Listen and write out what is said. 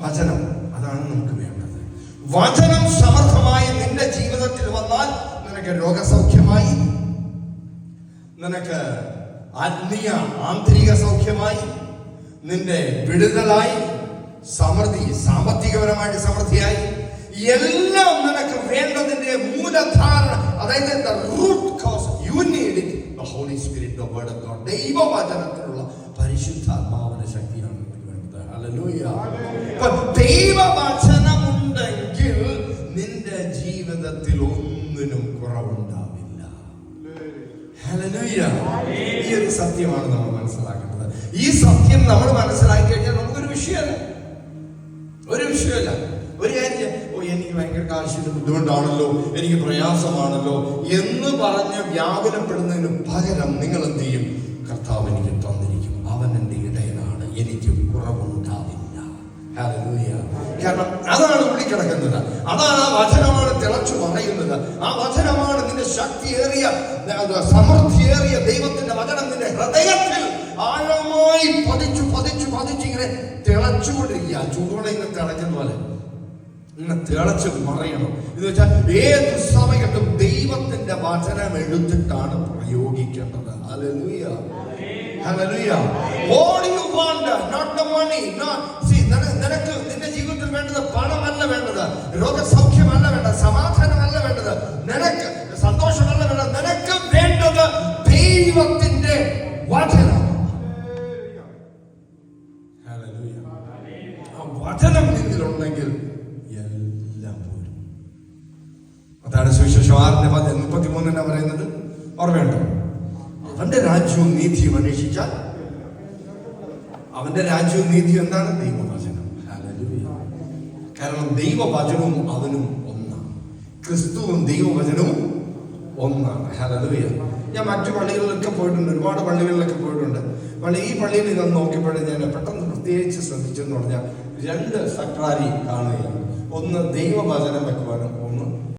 വചനം, അതാണ് നമുക്ക് വേണ്ടത്. വചനം സമർത്ഥമായി നിന്റെ ജീവിതത്തിൽ വന്നാൽ നിനക്ക് രോഗസൗഖ്യമായി, നിനക്ക് ആത്മീയ ആന്തരിക സൗഖ്യമായി, നിന്റെ വിടുതലായി, സമൃദ്ധി, സാമ്പത്തികപരമായിട്ട് സമൃദ്ധിയായി, എല്ലാം നിനക്ക് വേണ്ടതിന്റെ മൂലധാരണ, അതായത് root cause you need it, the holy spirit, the word of God. ദൈവവചനത്തിലുള്ള പരിശുദ്ധാത്മാവിന്റെ ശക്തിയാണ് നമുക്ക് വേണ്ടത്. ഹല്ലേലൂയ. ദൈവവചനമുണ്ടെങ്കിൽ നിന്റെ ജീവിതത്തിൽ ഒന്നിനും കുറവുണ്ടാവില്ല. ഹല്ലേലൂയ. ഈ ഒരു സത്യമാണ് നമ്മൾ മനസ്സിലാക്കേണ്ടത്. ഈ സത്യം നമ്മൾ മനസ്സിലാക്കി കഴിഞ്ഞാൽ നമുക്കൊരു വിഷയമല്ല, ഒരു വിഷയമല്ല. ഒരു കാര്യം, എനിക്ക് ഭയങ്കര കാശിന്റെ ബുദ്ധിമുട്ടാണല്ലോ, എനിക്ക് പ്രയാസമാണല്ലോ എന്ന് പറഞ്ഞ് വ്യാകുലപ്പെടുന്നതിന് പകരം നിങ്ങൾ എന്ത് ചെയ്യും? കർത്താവ് എനിക്ക് തന്നിരിക്കും, അവൻ എൻ്റെ ഇടയനാണ്, എനിക്ക് കുറവുണ്ടാവില്ല. ഹല്ലേലൂയ. കാരണം അതാണ് ഉള്ളിക്കിടക്കുന്നത്, അതാണ് ആ വചനമാണ് തിളച്ചു പറയുന്നത്. ആ വചനമാണ് നിന്റെ ശക്തിയേറിയ, സമൃദ്ധിയേറിയ ദൈവത്തിന്റെ വചനം നിന്റെ ഹൃദയത്തിൽ ആഴമായി പതിച്ചു പതിച്ചു പതിച്ച് ഇങ്ങനെ തിളച്ചുകൊണ്ടിരിക്കുക. ചൂടോടെ ഇങ്ങനെ തിളയ്ക്കുന്ന പോലെ ഇങ്ങനെ തിളച്ച് മറിയണം. എന്ന് വെച്ചാൽ ഏത് സമയത്തും ദൈവത്തിന്റെ വചനം എടുത്തിട്ടാണ് പ്രയോഗിക്കേണ്ടത്. Hallelujah. Hallelujah. What do you want? Not the money. Not see. നിനക്ക് നിന്റെ ജീവിതത്തിൽ വേണ്ടത് പണമല്ല വേണ്ടത്, രോഗസൗഖ്യമല്ല വേണ്ടത്, സമാധാനമല്ല വേണ്ടത്, നിനക്ക് സന്തോഷമല്ല വേണ്ടത്. നിനക്ക് വേണ്ടത് ദൈവത്തിന്റെ വചനം. Hallelujah. ആ വചനം നിന്നിലുണ്ടെങ്കിൽ എല്ലാം പോരും. അതാണ് സുവിശേഷം 6:33 പറയുന്നത്. ഓർമ്മയുണ്ടോ? അവന്റെ രാജ്യവും നീതിയും അന്വേഷിച്ചാൽ, അവന്റെ രാജ്യവും നീതിയും എന്താണ്? ദൈവവചനം. ഹല്ലേലൂയ. കാരണം ദൈവവചനവും അവനും ഒന്നാണ്, ക്രിസ്തുവും ദൈവവചനവും ഒന്നാണ്. ഹല്ലേലൂയ. ഞാൻ മറ്റു പള്ളികളിലൊക്കെ പോയിട്ടുണ്ട്, ഒരുപാട് പള്ളികളിലൊക്കെ പോയിട്ടുണ്ട്. ഈ പള്ളിയിൽ ഞാൻ നോക്കിയപ്പോഴും ഞാൻ പെട്ടെന്ന് പ്രത്യേകിച്ച് ശ്രദ്ധിച്ചെന്ന് പറഞ്ഞാൽ 2 സക്രാരി കാണുകയാണ്. ഒന്ന് ദൈവവചനം വെക്കുവാനും, ഒന്ന്